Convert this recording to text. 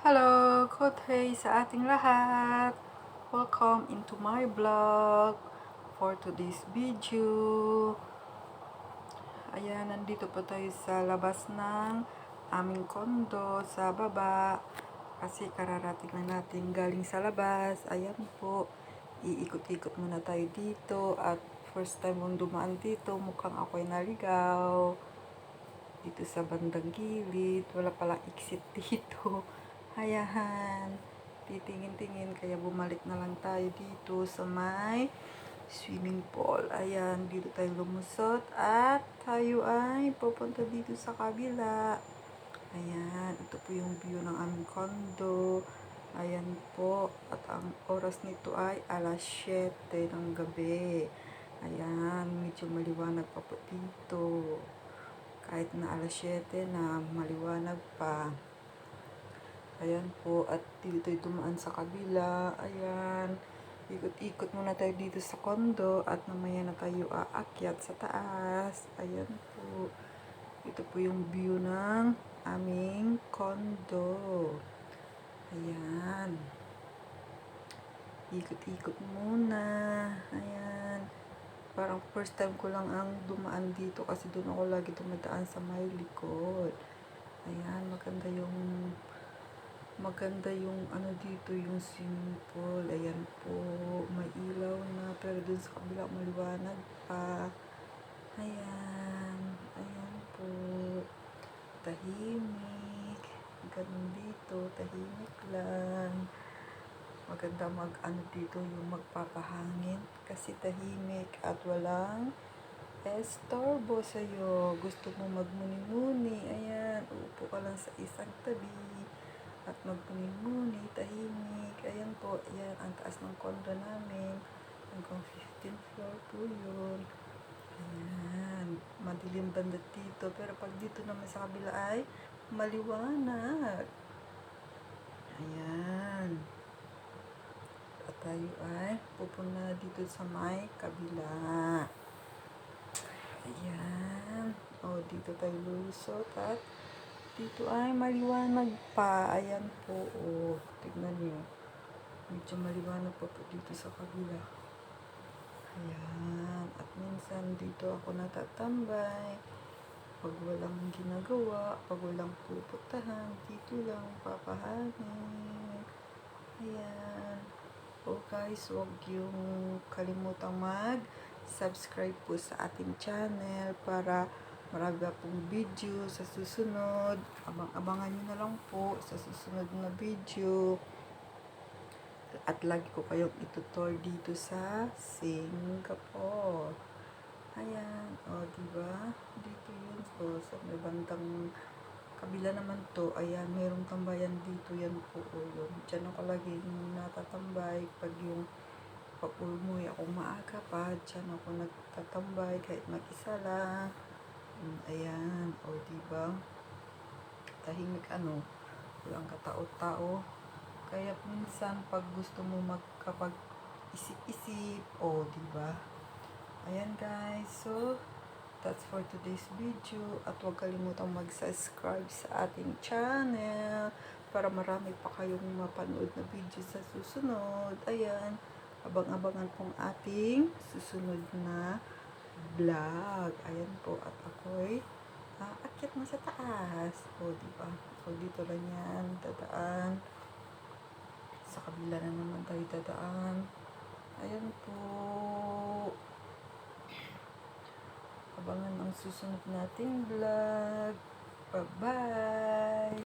Hello! Good day sa ating lahat! Welcome into my vlog for today's video. Ayan, nandito po tayo sa labas ng aming kondo sa baba. Kasi kararating na natin galing sa labas. Ayan po, iikot-ikot muna tayo dito. At first time mong dumaan dito, mukhang ako'y naligaw. Dito sa bandang gilid, wala palang exit dito. Ayan, titingin-tingin, kaya bumalik na lang tayo dito sa may swimming pool. Ayan, dito tayo lumusot at tayo ay pupunta dito sa kabila. Ayan, ito po yung view ng aming condo. Ayan po, at ang oras nito ay alas 7 ng gabi. Ayan, medyo maliwanag pa po dito. Kahit na alas 7 na maliwanag pa. Ayan po, at dito dumaan sa kabila. Ayan, ikot-ikot muna tayo dito sa condo at mamaya na tayo aakyat sa taas. Ayan po, ito po yung view ng aming condo. Ayan, ikot-ikot muna. Ayan, parang first time ko lang ang dumaan dito kasi doon ako lagi dumadaan sa may likod. Ayan, maganda yung ano dito, yung swimming pool. Ayan po, may ilaw na, pero dun sa kabila maliwanag pa. Ayan, ayan po, tahimik. Ganun dito, tahimik lang. Maganda mag-ano dito, yung magpapahangin kasi tahimik at walang estorbo sa'yo. Gusto mo magmuni-muni, ayan, uupo ka lang sa isang tabi at magmuni-muni, tahimik. Ayan po, ayan ang taas ng condo namin, hanggang 15th floor po yun. Ayan, madilim banda dito, pero pag dito naman sa kabila ay maliwanag. Ayan, at tayo ay pupunta dito sa may kabila. Ayan, o dito tayo lulusot at dito ay maliwanag pa. Ayan po, o tignan nyo, medyo maliwanag pa po dito sa kabila. Ayan, at minsan dito ako natatambay pag walang ginagawa, pag walang pupuntahan, dito lang papahangin. Ayan, o guys, huwag yung kalimutang mag-subscribe po sa ating channel para marami pong video sa susunod. Abangan nyo na lang po sa susunod na video. At lagi ko kayong itutur dito sa Singapore. Ayan, o diba? Dito yun. So, sa may bandang kabila naman to. Ayan, mayroong tambayan dito. Yan po, o yun. Diyan ako lagi natatambay pag yung pag-umuwi ako maaga pa, dyan ako nagtatambay kahit mag-isa lang. Ayan, o diba? Tahimik ano, walang katao-tao. Kaya minsan pag gusto mo magkapag-isip-isip, o diba? Ayan guys, so that's for today's video. At huwag kalimutang mag-subscribe sa ating channel para marami pa kayong mapanood na video sa susunod. Ayan, abang-abangan pong ating susunod na vlog. Ayan po, at ako'y aakyat na sa taas. O diba? O dito lang yan, dadaan. Sa kabila na naman tayo dadaan. Ayan po. Abangan ang susunod nating vlog. Bye-bye!